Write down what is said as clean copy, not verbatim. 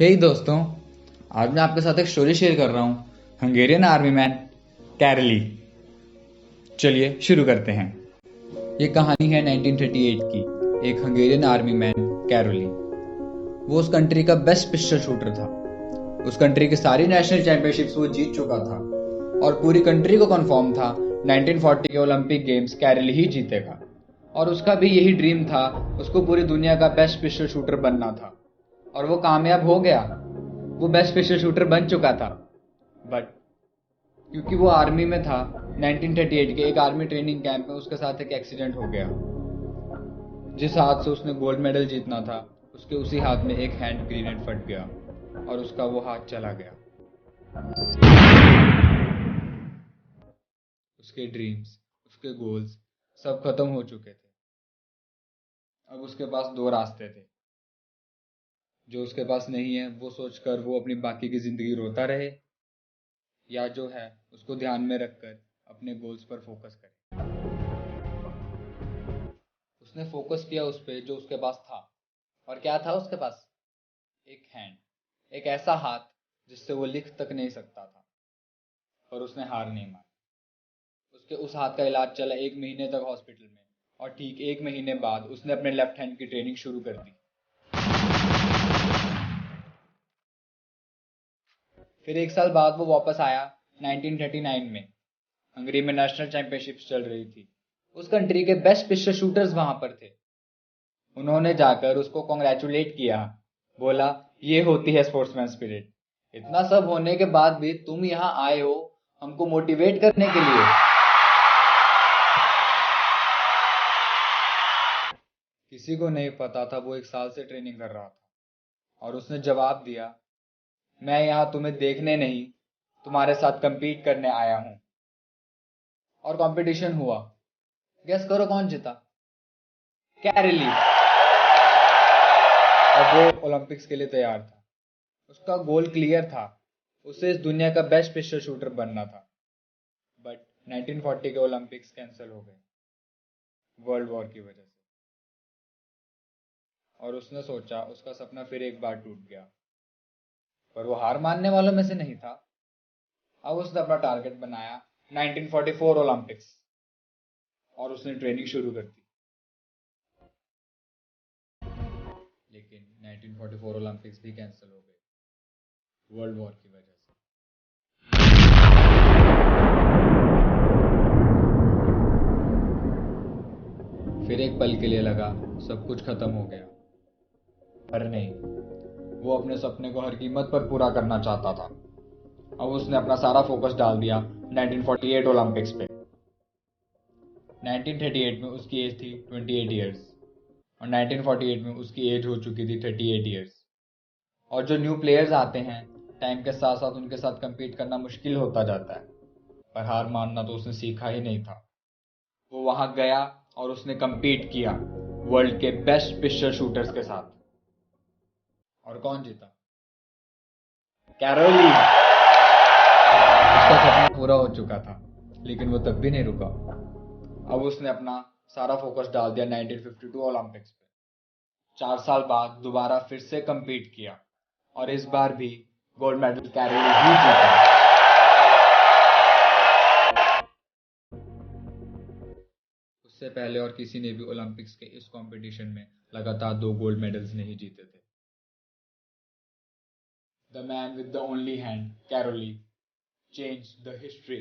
हे दोस्तों, आज मैं आपके साथ एक स्टोरी शेयर कर रहा हूँ हंगेरियन आर्मी मैन कैरली। चलिए शुरू करते हैं। ये कहानी है 1938 की एक हंगेरियन आर्मी मैन कैरोली। वो उस कंट्री का बेस्ट पिस्टल शूटर था। उस कंट्री की सारी नेशनल चैंपियनशिप्स वो जीत चुका था और पूरी कंट्री को कंफर्म था 1940 के ओलंपिक गेम्स कैरली ही जीतेगा। और उसका भी यही ड्रीम था, उसको पूरी दुनिया का बेस्ट पिस्टल शूटर बनना था और वो कामयाब हो गया। वो बेस्ट पिस्टल शूटर बन चुका था। बट क्योंकि वो आर्मी में था, 1938 के एक आर्मी ट्रेनिंग कैंप में उसके साथ एक एक्सीडेंट हो गया। जिस हाथ से उसने गोल्ड मेडल जीतना था, उसके उसी हाथ में एक हैंड ग्रेनेड फट गया और उसका वो हाथ चला गया। उसके ड्रीम्स, उसके गोल्स सब खत्म हो चुके थे। अब उसके पास दो रास्ते थे। जो उसके पास नहीं है वो सोचकर वो अपनी बाकी की जिंदगी रोता रहे, या जो है उसको ध्यान में रखकर अपने गोल्स पर फोकस करे। उसने फोकस किया उस पे जो उसके पास था। और क्या था उसके पास? एक हैंड, एक ऐसा हाथ जिससे वो लिख तक नहीं सकता था। पर उसने हार नहीं मानी। उसके उस हाथ का इलाज चला 1 महीने तक हॉस्पिटल में, और ठीक 1 महीने बाद उसने अपने लेफ्ट हैंड की ट्रेनिंग शुरू कर दी। फिर 1 साल बाद वो वापस आया 1939 में। हंगरी में नेशनल चैंपियनशिप्स चल रही थी। उस कंट्री के बेस्ट पिस्टल शूटर्स वहां पर थे। उन्होंने जाकर उसको कॉन्ग्रेचुलेट किया, बोला ये होती है स्पोर्ट्समैन स्पिरिट। इतना सब होने के बाद भी तुम यहाँ आए हो हमको मोटिवेट करने के लिए। किसी को नहीं पता था वो 1 साल से ट्रेनिंग कर रहा था। और उसने जवाब दिया, मैं यहाँ तुम्हें देखने नहीं, तुम्हारे साथ compete करने आया हूँ। और कंपटीशन हुआ। गेस करो कौन जीता? कैरली। अब वो ओलंपिक्स के लिए तैयार था। उसका गोल क्लियर था, उसे इस दुनिया का बेस्ट पिस्टल शूटर बनना था। बट 1940 के ओलंपिक्स कैंसिल हो गए वर्ल्ड वॉर की वजह से। और उसने सोचा उसका सपना फिर एक बार टूट गया। पर वो हार मानने वालों में से नहीं था। अब उसने अपना टारगेट बनाया 1944 ओलंपिक्स, और उसने ट्रेनिंग शुरू कर दी। लेकिन 1944 ओलंपिक्स भी कैंसिल हो गए वर्ल्ड वॉर की वजह से। फिर एक पल के लिए लगा सब कुछ खत्म हो गया, पर नहीं। वो अपने सपने को हर कीमत पर पूरा करना चाहता था। अब उसने अपना सारा फोकस डाल दिया 1948 ओलंपिक्स पे। 1938 में उसकी एज थी 28 ईयर्स और 1948 में उसकी एज हो चुकी थी 38 ईयर्स। और जो न्यू प्लेयर्स आते हैं, टाइम के साथ साथ उनके साथ compete करना मुश्किल होता जाता है। पर हार मानना तो उसने सीखा ही नहीं था। वो वहां गया और उसने compete किया वर्ल्ड के बेस्ट पिस्टल शूटर्स के साथ। और कौन जीता? कैरोली। उसका सपना पूरा हो चुका था, लेकिन वो तब भी नहीं रुका। अब उसने अपना सारा फोकस डाल दिया 1952 ओलंपिक्स पे। 4 साल बाद दोबारा फिर से compete किया, और इस बार भी गोल्ड मेडल कैरोली ही जीता। उससे पहले और किसी ने भी ओलंपिक्स के इस कंपटीशन में लगातार 2 गोल्ड मेडल्स नहीं जीते थे। The man with the only hand, Caroli, changed the history